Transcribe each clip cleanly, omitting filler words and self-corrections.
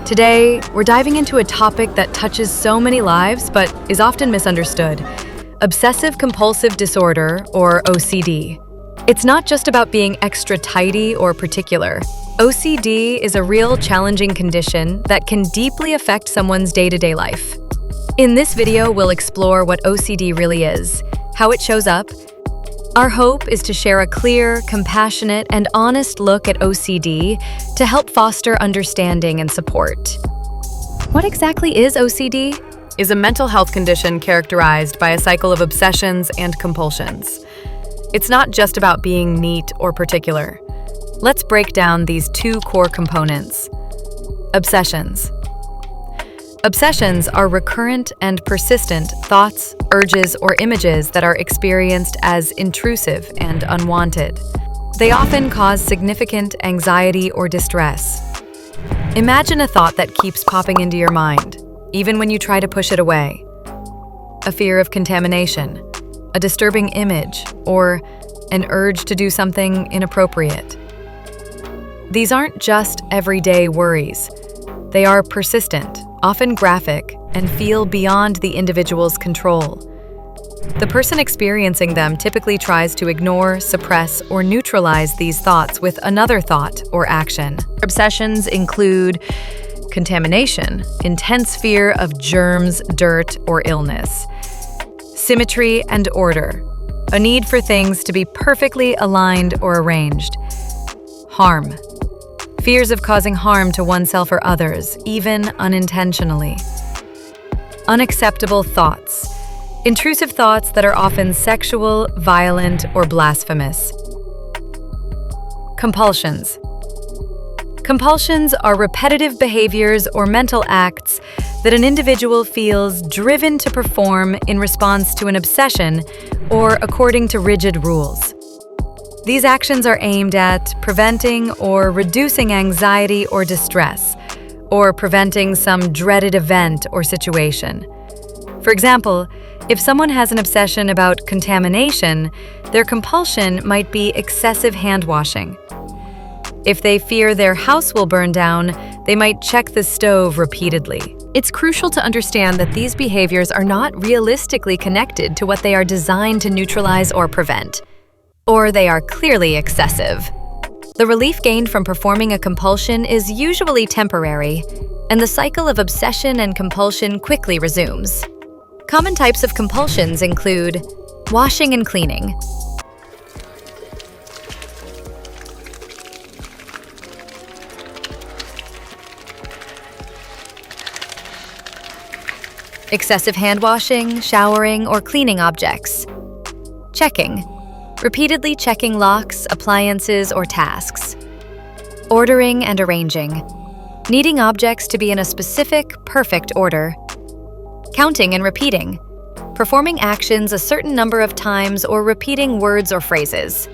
Today, we're diving into a topic that touches so many lives but is often misunderstood: obsessive-compulsive disorder, or OCD. It's not just about being extra tidy or particular. OCD is a real challenging condition that can deeply affect someone's day-to-day life. In this video, we'll explore what OCD really is, how it shows up. Our hope is to share a clear, compassionate, and honest look at OCD to help foster understanding and support. What exactly is OCD? Is a mental health condition characterized by a cycle of obsessions and compulsions. It's not just about being neat or particular. Let's break down these two core components. Obsessions. Obsessions are recurrent and persistent thoughts, urges, or images that are experienced as intrusive and unwanted. They often cause significant anxiety or distress. Imagine a thought that keeps popping into your mind, even when you try to push it away. A fear of contamination, a disturbing image, or an urge to do something inappropriate. These aren't just everyday worries. They are persistent, often graphic, and feel beyond the individual's control. The person experiencing them typically tries to ignore, suppress, or neutralize these thoughts with another thought or action. Obsessions include contamination, intense fear of germs, dirt, or illness. Symmetry and order, a need for things to be perfectly aligned or arranged. Harm, fears of causing harm to oneself or others, even unintentionally. Unacceptable thoughts, intrusive thoughts that are often sexual, violent, or blasphemous. Compulsions. Compulsions are repetitive behaviors or mental acts that an individual feels driven to perform in response to an obsession or according to rigid rules. These actions are aimed at preventing or reducing anxiety or distress, or preventing some dreaded event or situation. For example, if someone has an obsession about contamination, their compulsion might be excessive hand washing. If they fear their house will burn down, they might check the stove repeatedly. It's crucial to understand that these behaviors are not realistically connected to what they are designed to neutralize or prevent, or they are clearly excessive. The relief gained from performing a compulsion is usually temporary, and the cycle of obsession and compulsion quickly resumes. Common types of compulsions include washing and cleaning, excessive hand washing, showering, or cleaning objects. Checking, repeatedly checking locks, appliances, or tasks. Ordering and arranging, needing objects to be in a specific, perfect order. Counting and repeating, performing actions a certain number of times or repeating words or phrases.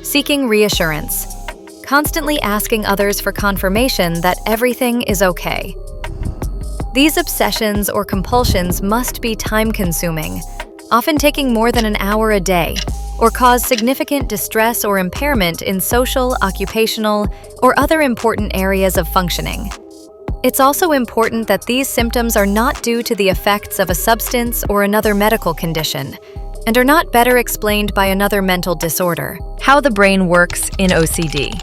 Seeking reassurance, constantly asking others for confirmation that everything is okay. These obsessions or compulsions must be time-consuming, often taking more than an hour a day, or cause significant distress or impairment in social, occupational, or other important areas of functioning. It's also important that these symptoms are not due to the effects of a substance or another medical condition, and are not better explained by another mental disorder. How the brain works in OCD.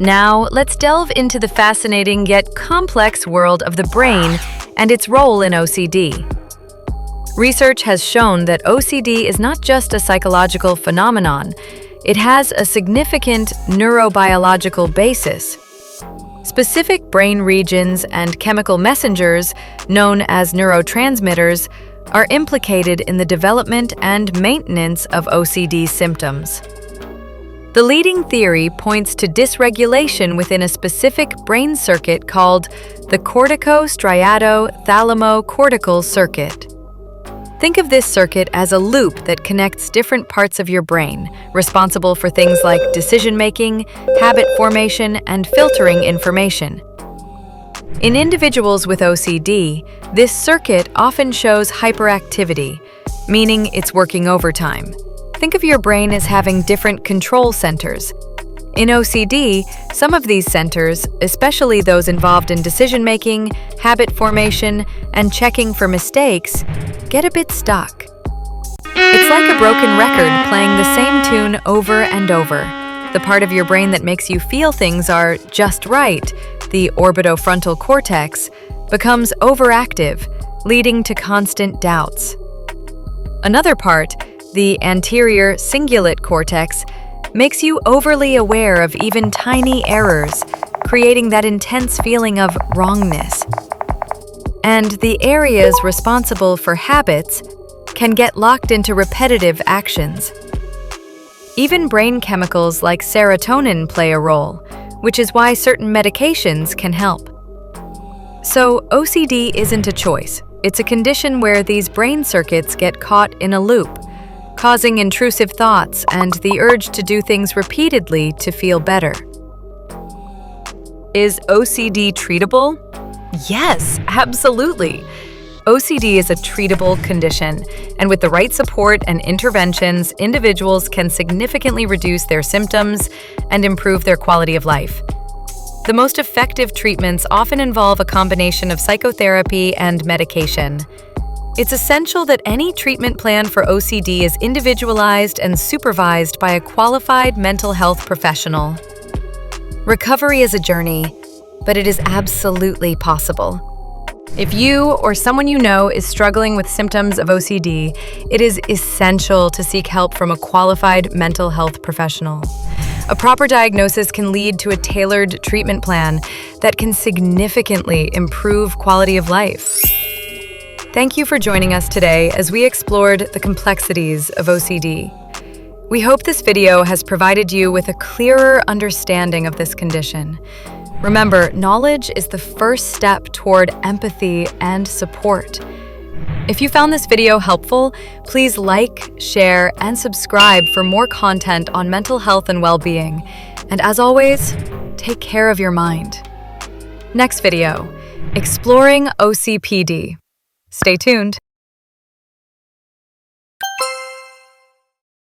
Now, let's delve into the fascinating yet complex world of the brain and its role in OCD. Research has shown that OCD is not just a psychological phenomenon, it has a significant neurobiological basis. Specific brain regions and chemical messengers, known as neurotransmitters, are implicated in the development and maintenance of OCD symptoms. The leading theory points to dysregulation within a specific brain circuit called the Cortico-Striato-Thalamo-Cortical circuit. Think of this circuit as a loop that connects different parts of your brain, responsible for things like decision-making, habit formation, and filtering information. In individuals with OCD, this circuit often shows hyperactivity, meaning it's working overtime. Think of your brain as having different control centers, In OCD, some of these centers, especially those involved in decision-making, habit formation, and checking for mistakes, get a bit stuck. It's like a broken record playing the same tune over and over. The part of your brain that makes you feel things are just right, the orbitofrontal cortex, becomes overactive, leading to constant doubts. Another part, the anterior cingulate cortex, makes you overly aware of even tiny errors, creating that intense feeling of wrongness. And the areas responsible for habits can get locked into repetitive actions. Even brain chemicals like serotonin play a role, which is why certain medications can help. So OCD isn't a choice. It's a condition where these brain circuits get caught in a loop, causing intrusive thoughts and the urge to do things repeatedly to feel better. Is OCD treatable? Yes, absolutely. OCD is a treatable condition, and with the right support and interventions, individuals can significantly reduce their symptoms and improve their quality of life. The most effective treatments often involve a combination of psychotherapy and medication. It's essential that any treatment plan for OCD is individualized and supervised by a qualified mental health professional. Recovery is a journey, but it is absolutely possible. If you or someone you know is struggling with symptoms of OCD, it is essential to seek help from a qualified mental health professional. A proper diagnosis can lead to a tailored treatment plan that can significantly improve quality of life. Thank you for joining us today as we explored the complexities of OCD. We hope this video has provided you with a clearer understanding of this condition. Remember, knowledge is the first step toward empathy and support. If you found this video helpful, please like, share, and subscribe for more content on mental health and well-being. And as always, take care of your mind. Next video, exploring OCPD. Stay tuned.